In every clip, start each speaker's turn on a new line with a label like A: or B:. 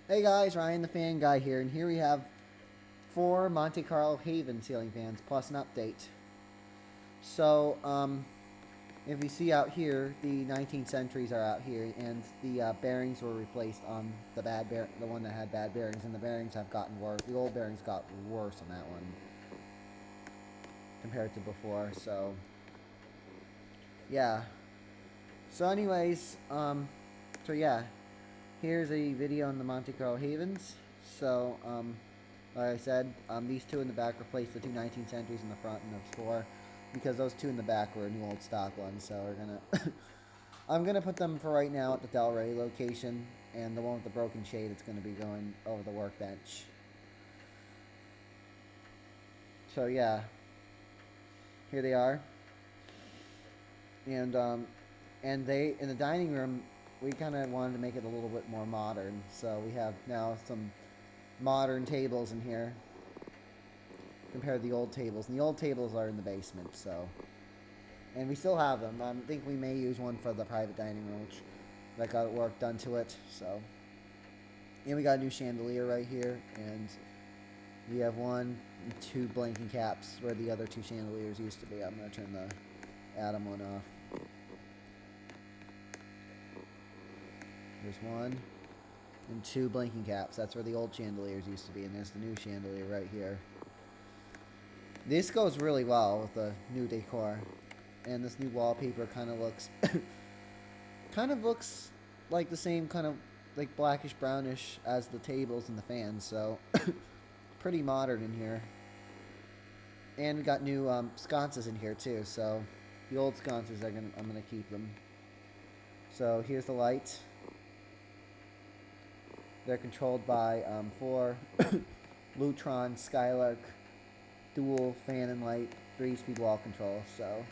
A: Hey guys, Ryan the Fan Guy here, and here we have 4 Monte Carlo Haven ceiling fans plus an update. So, if you see out here, the 19th centuries are out here, and the bearings were replaced on the one that had bad bearings, and the bearings have gotten worse. The old bearings got worse on that one compared to before. So, yeah. So, anyways, so here's a video on the Monte Carlo Havens. So, like I said, these two in the back replaced the two 19th centuries in the front, and there's four because those two in the back were new old stock ones. So we're gonna, I'm gonna put them for right now at the Delray location, and the one with the broken shade is gonna be going over the workbench. So yeah, here they are, and they in the dining room. We kind of wanted to make it a little bit more modern, so we have now some modern tables in here compared to the old tables. And the old tables are in the basement, so. And we still have them. I think we may use one for the private dining room, which that got work done to it, so. And we got a new chandelier right here, and we have one and two blanking caps where the other two chandeliers used to be. I'm going to turn the Atom one off. There's one and two blanking caps. That's where the old chandeliers used to be, and there's the new chandelier right here. This goes really well with the new decor, and this new wallpaper kind of looks like the same kind of like blackish brownish as the tables and the fans. So pretty modern in here, and we got new sconces in here too. So the old sconces I'm gonna keep them. So here's the light. They're controlled by 4 Lutron Skylark dual fan and light 3-speed wall control. So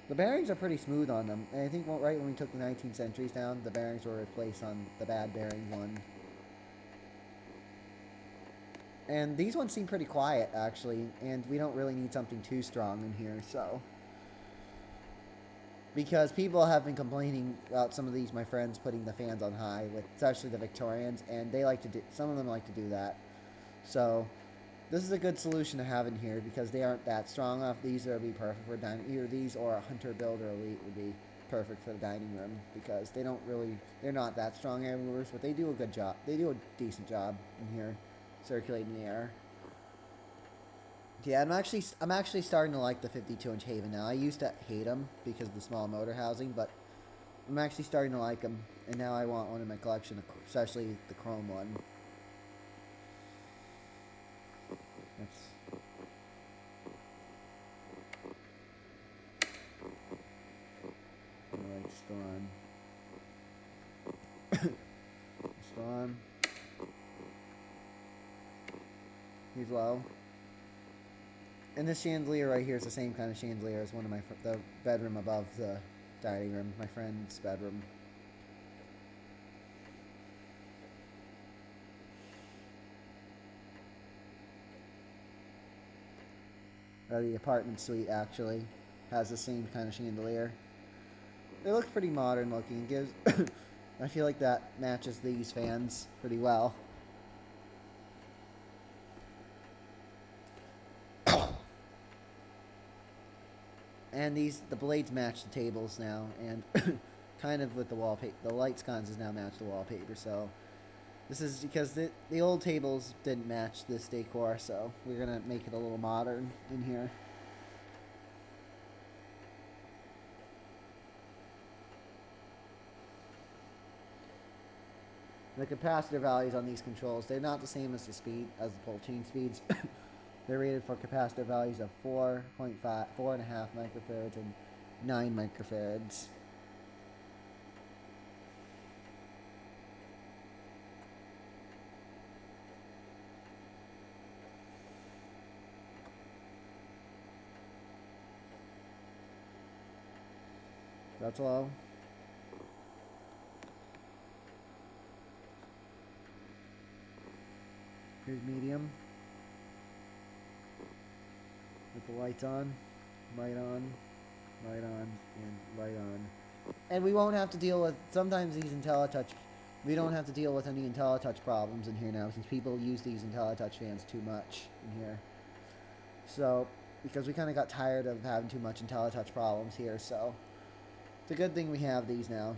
A: the bearings are pretty smooth on them. And I think right when we took the 19th centuries down, the bearings were replaced on the bad bearing one. And these ones seem pretty quiet, actually, and we don't really need something too strong in here, so. Because people have been complaining about some of these, my friends, putting the fans on high, with especially the Victorians, and they like to do, some of them like to do that. So, this is a good solution to have in here because they aren't that strong enough. These would be perfect for dining. Either these or a Hunter Builder Elite would be perfect for the dining room because they're not that strong air movers, but they do a good job. They do a decent job in here, circulating the air. Yeah, I'm actually starting to like the 52-inch Haven now. I used to hate them because of the small motor housing, but I'm actually starting to like them, and now I want one in my collection, especially the chrome one. That's Alright, Storm. Storm. He's low. And this chandelier right here is the same kind of chandelier as one of the bedroom above the dining room, my friend's bedroom. The apartment suite actually has the same kind of chandelier. It looks pretty modern looking. It gives I feel like that matches these fans pretty well. And the blades match the tables now, and kind of with the wallpaper. The light sconces now match the wallpaper, so this is because the old tables didn't match this decor, so we're gonna make it a little modern in here. The capacitor values on these controls, they're not the same as the pull chain speeds. They're rated for capacitor values of 4.5, 4.5 microfarads and 9 microfarads. That's low. Here's medium. With the lights on, light on, light on, and light on. And we won't have to deal with, sometimes these IntelliTouch, we don't have to deal with any IntelliTouch problems in here now since people use these IntelliTouch fans too much in here. So, because we kind of got tired of having too much IntelliTouch problems here, so it's a good thing we have these now.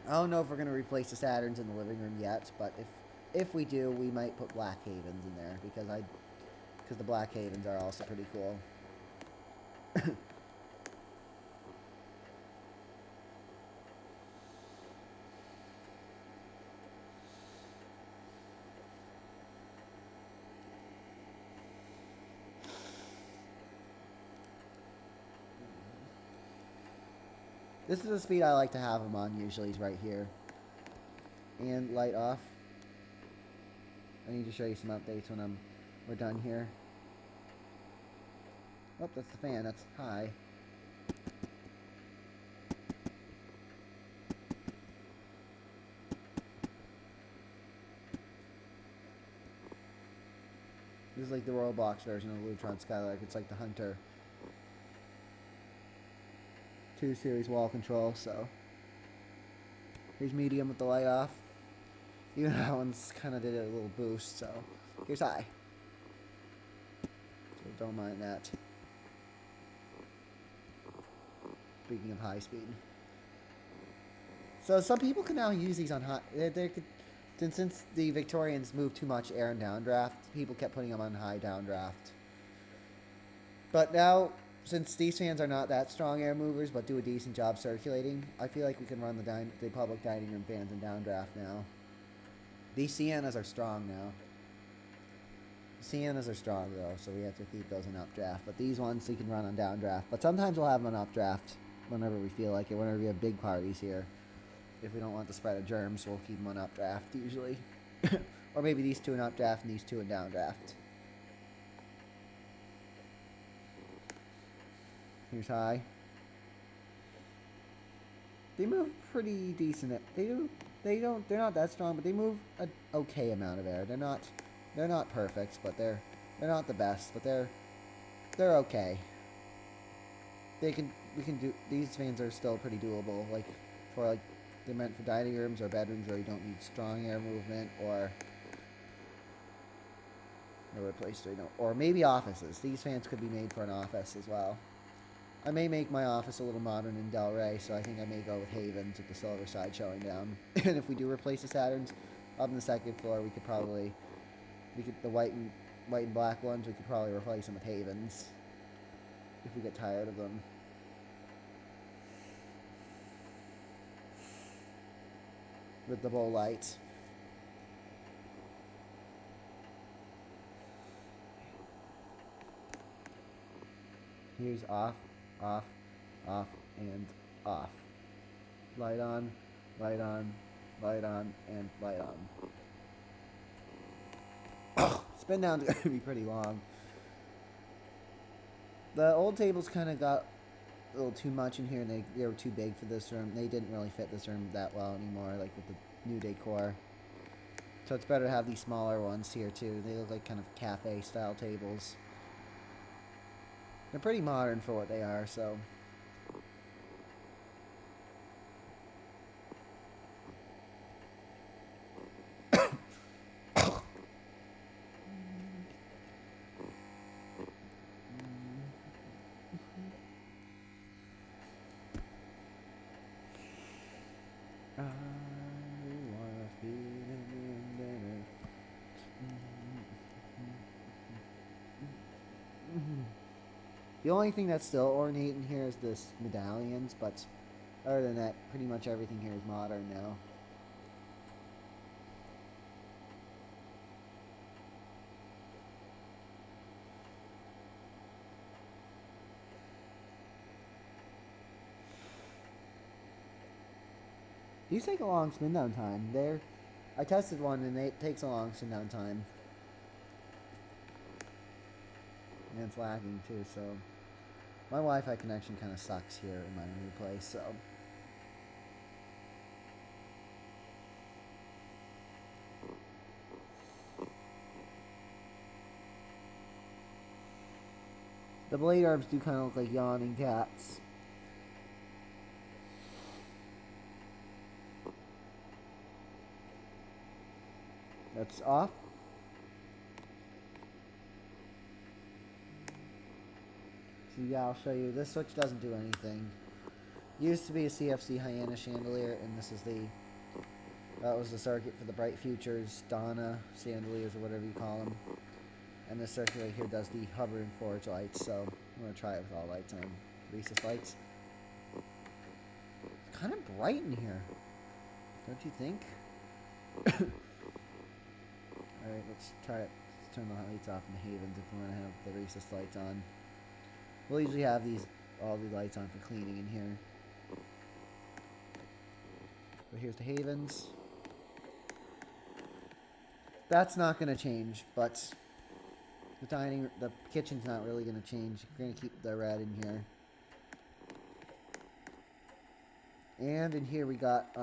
A: I don't know if we're going to replace the Saturns in the living room yet, but if we do, we might put Black Havens in there because the Black Havens are also pretty cool. This is the speed I like to have them on usually, is right here. And light off. I need to show you some updates when we're done here. Oh, that's the fan. That's high. This is like the Roblox version of Lutron Skylark. It's like the Hunter 2 series wall control, so here's medium with the light off. Even that one's kind of did a little boost, so here's high. So don't mind that. Speaking of high speed. So some people can now use these on high. Since the Victorians moved too much air and downdraft, people kept putting them on high downdraft. But now, since these fans are not that strong air movers, but do a decent job circulating, I feel like we can run the public dining room fans in downdraft now. These Siennas are strong now. Siennas are strong though, so we have to keep those in updraft. But these ones we can run on downdraft. But sometimes we'll have them on updraft whenever we feel like it, whenever we have big parties here. If we don't want the spread of germs, we'll keep them on updraft usually. Or maybe these two in updraft and these two in downdraft. Here's high. They move pretty decent. They're not that strong, but they move an okay amount of air. They're not perfect, but they're not the best, but they're okay. We can do, these fans are still pretty doable, like they're meant for dining rooms or bedrooms where you don't need strong air movement, or or maybe offices. These fans could be made for an office as well. I may make my office a little modern in Del Rey, so I think I may go with Havens at the silver side showing down. And if we do replace the Saturns up on the second floor, the white and black ones, we could probably replace them with Havens if we get tired of them. With the bow lights. Here's off, off, off, and off. Light on, light on, light on, and light on. Spin down's going to be pretty long. The old tables kind of got a little too much in here, and they were too big for this room. They didn't really fit this room that well anymore, like with the new decor. So it's better to have these smaller ones here too. They look like kind of cafe style tables. They're pretty modern for what they are, so. The only thing that's still ornate in here is this medallions, but other than that, pretty much everything here is modern now. These take a long spin down time. I tested one and it takes a long spin down time. And it's lagging too, so my Wi-Fi connection kind of sucks here in my new place, so. The blade arms do kind of look like yawning cats. That's off. So yeah, I'll show you. This switch doesn't do anything. Used to be a CFC Hyena chandelier, and this is that was the circuit for the Bright Futures Donna chandeliers, or whatever you call them. And this circuit right here does the hover and forge lights, so I'm going to try it with all lights on. Rhesus lights. It's kind of bright in here, don't you think? Alright, let's try it. Let's turn the lights off in the Havens if we want to have the Rhesus lights on. We'll usually have all the lights on for cleaning in here. But here's the Havens. That's not going to change, but the kitchen's not really going to change. We're going to keep the red in here. And in here we got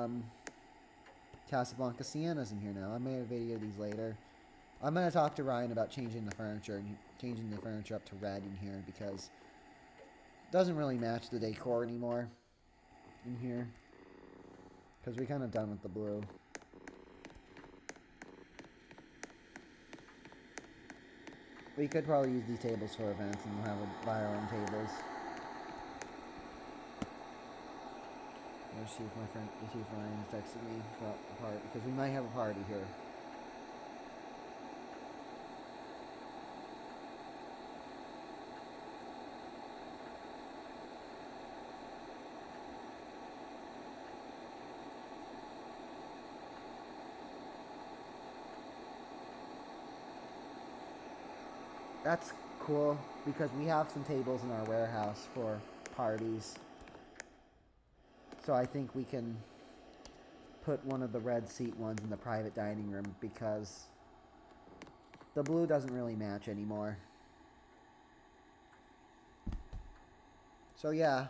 A: Casablanca Siennas in here now. I may have video these later. I'm going to talk to Ryan about changing the furniture up to red in here because it doesn't really match the decor anymore in here. Because we're kind of done with the blue. We could probably use these tables for events and we'll buy our own tables. Let's see if Ryan's texted me about a party, because we might have a party here. That's cool, because we have some tables in our warehouse for parties. So I think we can put one of the red seat ones in the private dining room, because the blue doesn't really match anymore. So yeah,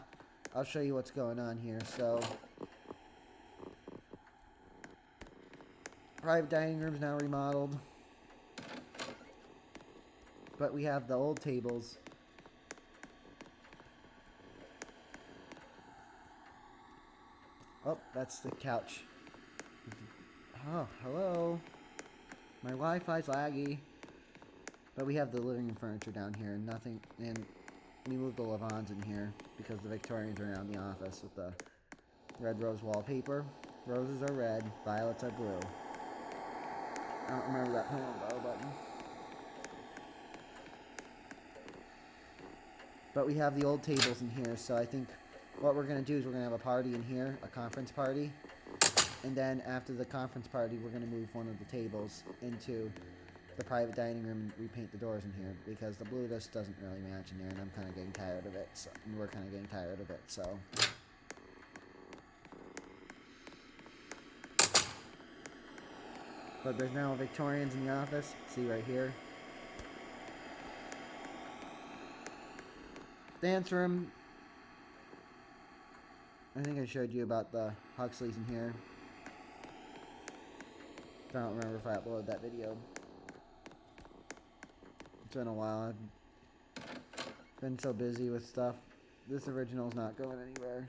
A: I'll show you what's going on here. So private dining room's now remodeled. But we have the old tables. Oh, that's the couch. Oh, hello. My Wi-Fi's laggy. But we have the living room furniture down here and nothing. And we moved the Levans in here because the Victorians are now in the office with the red rose wallpaper. Roses are red, violets are blue. I don't remember that home button. But we have the old tables in here, so I think what we're going to do is we're going to have a party in here, a conference party. And then after the conference party, we're going to move one of the tables into the private dining room and repaint the doors in here, because the blue just doesn't really match in there, and I'm kind of getting tired of it. So, and we're kind of getting tired of it, so. But there's now Victorians in the office. See right here. Dance room. I think I showed you about the Huxleys in here. I don't remember if I uploaded that video. It's been a while. I've been so busy with stuff. This original's not going anywhere.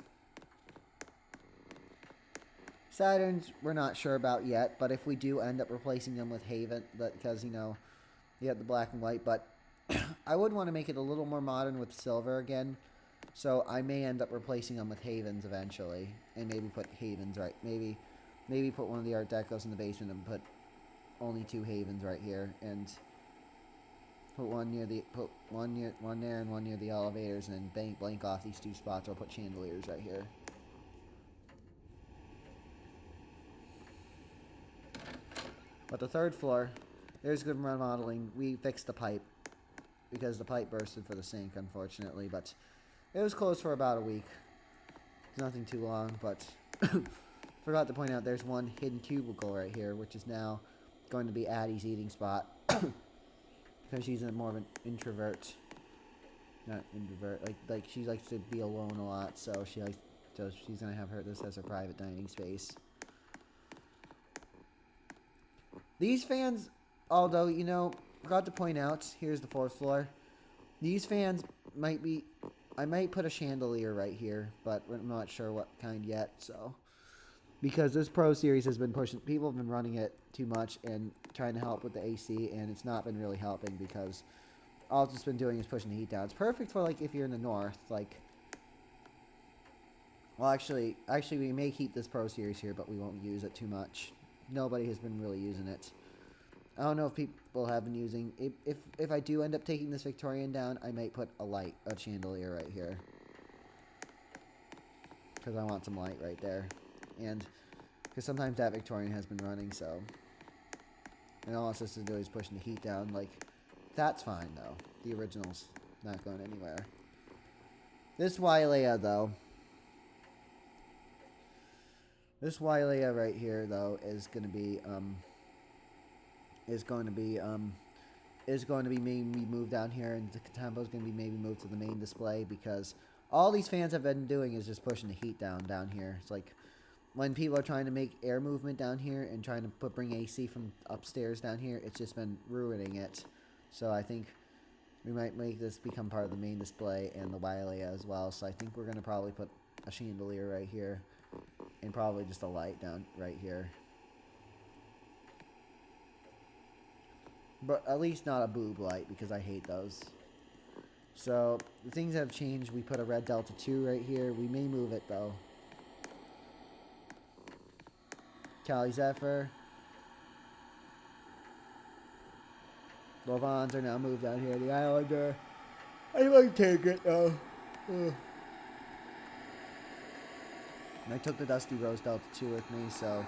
A: Saturns, we're not sure about yet, but if we do end up replacing them with Haven, because, you know, you have the black and white, but I would want to make it a little more modern with silver again, so I may end up replacing them with Havens eventually, and maybe put Havens right, maybe put one of the Art Decos in the basement and put only 2 Havens right here, and put one there and one near the elevators, and then blank off these 2 spots, or put chandeliers right here. But the 3rd floor, there's good remodeling. We fixed the pipe because the pipe bursted for the sink, unfortunately, but it was closed for about a week. It's nothing too long, but forgot to point out there's one hidden cubicle right here, which is now going to be Addie's eating spot because she's more of an introvert. Not introvert, like she likes to be alone a lot, so she's gonna have this as her private dining space. These fans, although, you know, forgot to point out, here's the 4th floor. These fans might be, I might put a chandelier right here, but I'm not sure what kind yet. So because this Pro Series has been pushing, people have been running it too much and trying to help with the AC, and it's not been really helping because all it's just been doing is pushing the heat down. It's perfect for like if you're in the north, like. Well, actually, we may keep this Pro Series here, but we won't use it too much. Nobody has been really using it. I don't know if people have been using. If I do end up taking this Victorian down, I might put a chandelier right here, because I want some light right there, and because sometimes that Victorian has been running, so. And all it's just to do is pushing the heat down. Like, that's fine though. The original's not going anywhere. This Wailea though. This Wailea right here, though, is going to be maybe moved down here, and the tempo is going to be maybe moved to the main display, because all these fans have been doing is just pushing the heat down here. It's like when people are trying to make air movement down here and trying to bring AC from upstairs down here, it's just been ruining it. So I think we might make this become part of the main display and the Wailea as well. So I think we're going to probably put a chandelier right here. And probably just a light down right here. But at least not a boob light, because I hate those. So, the things have changed. We put a red Delta 2 right here. We may move it, though. Cali Zephyr. Lovans are now moved down here. The Islander. I might take it, though. Ugh. And I took the Dusty Rose Delta 2 with me, so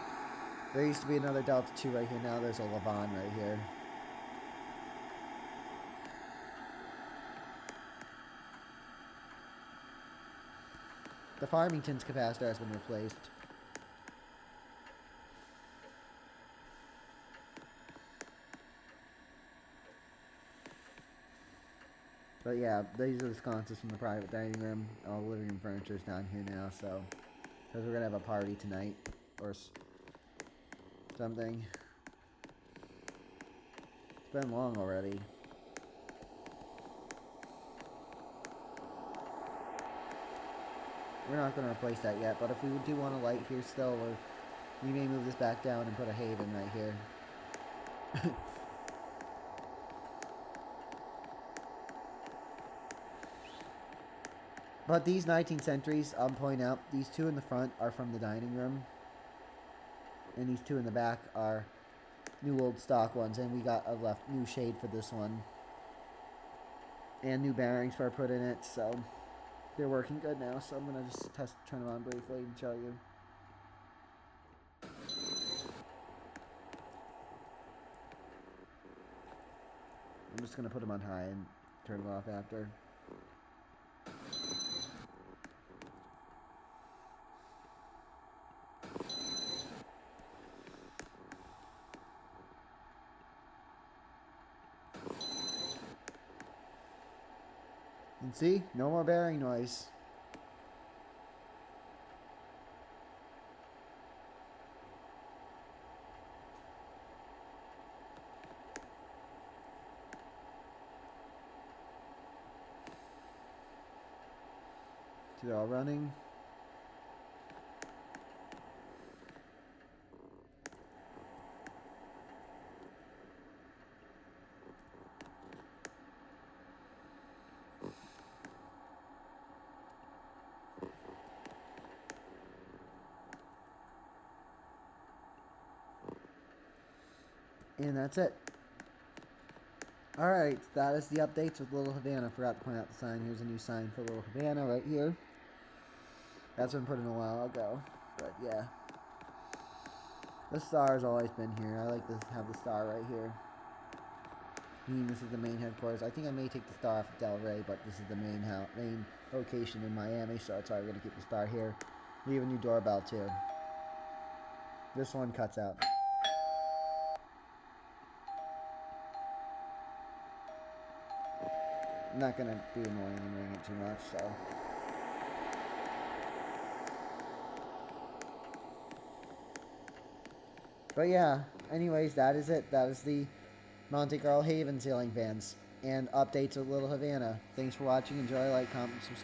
A: there used to be another Delta 2 right here. Now there's a Levant right here. The Farmington's capacitor has been replaced. But yeah, these are the sconces from the private dining room. All the living room furniture is down here now, so. Because we're going to have a party tonight. Or something. It's been long already. We're not going to replace that yet, but if we do want a light here still, we may move this back down and put a Haven right here. But these 19th centuries, I'll point out, these two in the front are from the dining room. And these two in the back are new old stock ones. And we got a new shade for this one. And new bearings were put in it, so they're working good now. So I'm going to just turn them on briefly and show you. I'm just going to put them on high and turn them off after. And see? No more bearing noise. See, they're all running. And that's it. Alright, that is the updates with Little Havana. Forgot to point out the sign. Here's a new sign for Little Havana right here. That's been put in a while ago. But yeah. The star has always been here. I like to have the star right here. This is the main headquarters. I think I may take the star off of Del Rey, but this is the main location in Miami, so that's why we're going to keep the star here. We have a new doorbell too. This one cuts out. I'm not going to be annoying and ring it too much, so. But yeah, anyways, that is it. That is the Monte Carlo Haven ceiling fans. and updates of Little Havana. Thanks for watching. Enjoy, like, comment, subscribe.